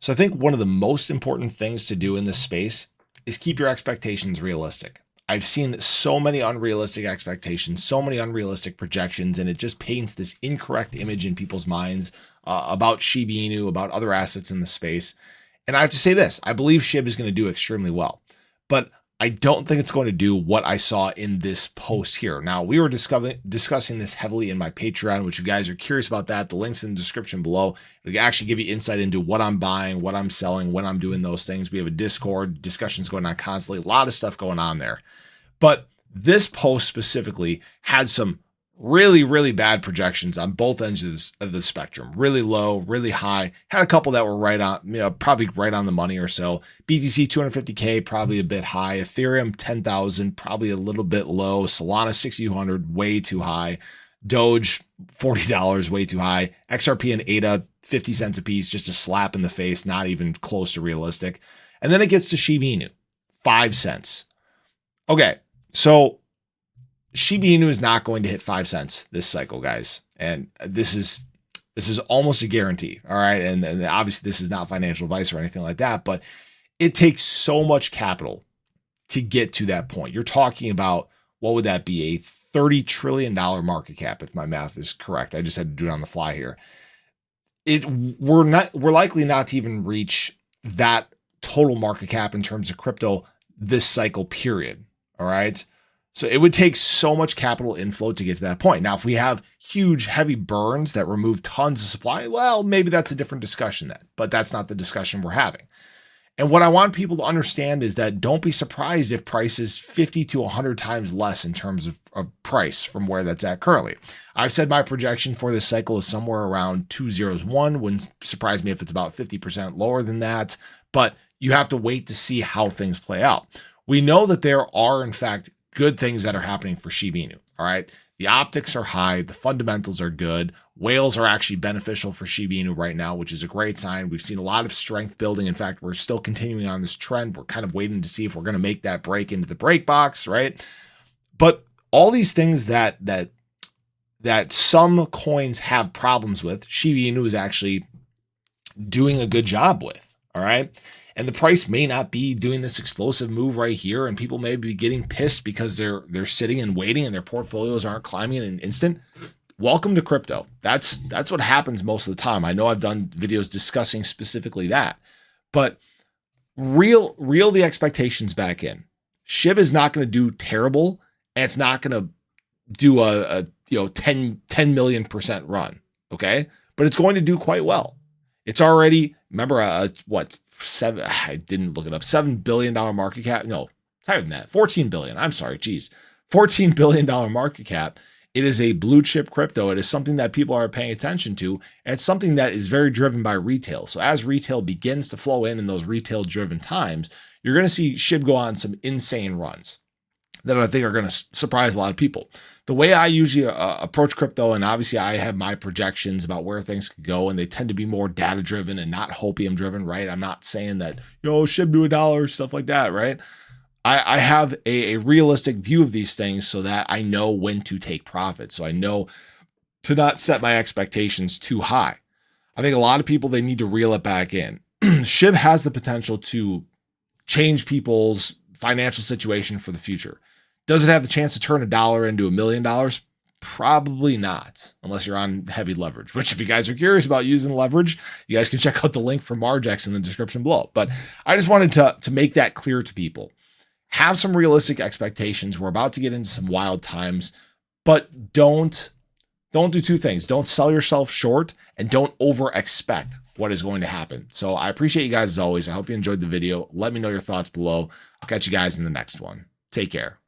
So I think one of the most important things to do in this space is keep your expectations realistic. I've seen so many unrealistic expectations, so many unrealistic projections, and it just paints this incorrect image in people's minds about Shiba Inu, about other assets in the space. And I have to say this, I believe Shib is going to do extremely well, but I don't think it's going to do what I saw in this post here. Now, we were discussing this heavily in my Patreon, which if you guys are curious about that, the link's in the description below. It'll actually give you insight into what I'm buying, what I'm selling, when I'm doing those things. We have a Discord, discussions going on constantly, a lot of stuff going on there. But this post specifically had some really, really bad projections on both ends of the spectrum. Really low, really high. Had a couple that were right on, probably right on the money or so. BTC 250K, probably a bit high. Ethereum 10,000, probably a little bit low. Solana 6,200, way too high. Doge $40, way too high. XRP and ADA 50 cents a piece, just a slap in the face, not even close to realistic. And then it gets to Shiba Inu, 5 cents. Okay, so Shiba Inu is not going to hit 5 cents this cycle, guys. And this is almost a guarantee. All right. And obviously this is not financial advice or anything like that, but it takes so much capital to get to that point. You're talking about, what would that be? A $30 trillion market cap, if my math is correct. I just had to do it on the fly here. We're likely not to even reach that total market cap in terms of crypto this cycle period. All right. So it would take so much capital inflow to get to that point. Now, if we have huge, heavy burns that remove tons of supply, well, maybe that's a different discussion then, but that's not the discussion we're having. And what I want people to understand is that don't be surprised if price is 50 to 100 times less in terms of price from where that's at currently. I've said my projection for this cycle is somewhere around 201. Wouldn't surprise me if it's about 50% lower than that, but you have to wait to see how things play out. We know that there are, in fact, good things that are happening for Shiba Inu. All right. The optics are high. The fundamentals are good. Whales are actually beneficial for Shiba Inu right now, which is a great sign. We've seen a lot of strength building. In fact, we're still continuing on this trend. We're kind of waiting to see if we're going to make that break into the break box, right? But all these things that some coins have problems with, Shiba Inu is actually doing a good job with. All right. And the price may not be doing this explosive move right here, and people may be getting pissed because they're sitting and waiting and their portfolios aren't climbing in an instant. Welcome to crypto. That's what happens most of the time. I know I've done videos discussing specifically that, but reel the expectations back in. Shib is not going to do terrible, and it's not going to do a 10 million% run. Okay, but it's going to do quite well. It's already, remember, I didn't look it up, $7 billion market cap. No, higher than that. 14 billion. I'm sorry. Geez. $14 billion market cap. It is a blue chip crypto. It is something that people are paying attention to. And it's something that is very driven by retail. So as retail begins to flow in those retail driven times, you're going to see Shib go on some insane runs that I think are going to surprise a lot of people. The way I usually approach crypto, and obviously I have my projections about where things could go, and they tend to be more data driven and not hopium driven, right? I'm not saying that, Shib do $1, stuff like that, right? I have a realistic view of these things so that I know when to take profit. So I know to not set my expectations too high. I think a lot of people, they need to reel it back in. Shib has the potential to change people's financial situation for the future. Does it have the chance to turn $1 into $1 million? Probably not, unless you're on heavy leverage, which if you guys are curious about using leverage, you guys can check out the link for Margex in the description below. But I just wanted to make that clear to people. Have some realistic expectations. We're about to get into some wild times, but don't do two things. Don't sell yourself short and don't over expect what is going to happen. So I appreciate you guys as always. I hope you enjoyed the video. Let me know your thoughts below. I'll catch you guys in the next one. Take care.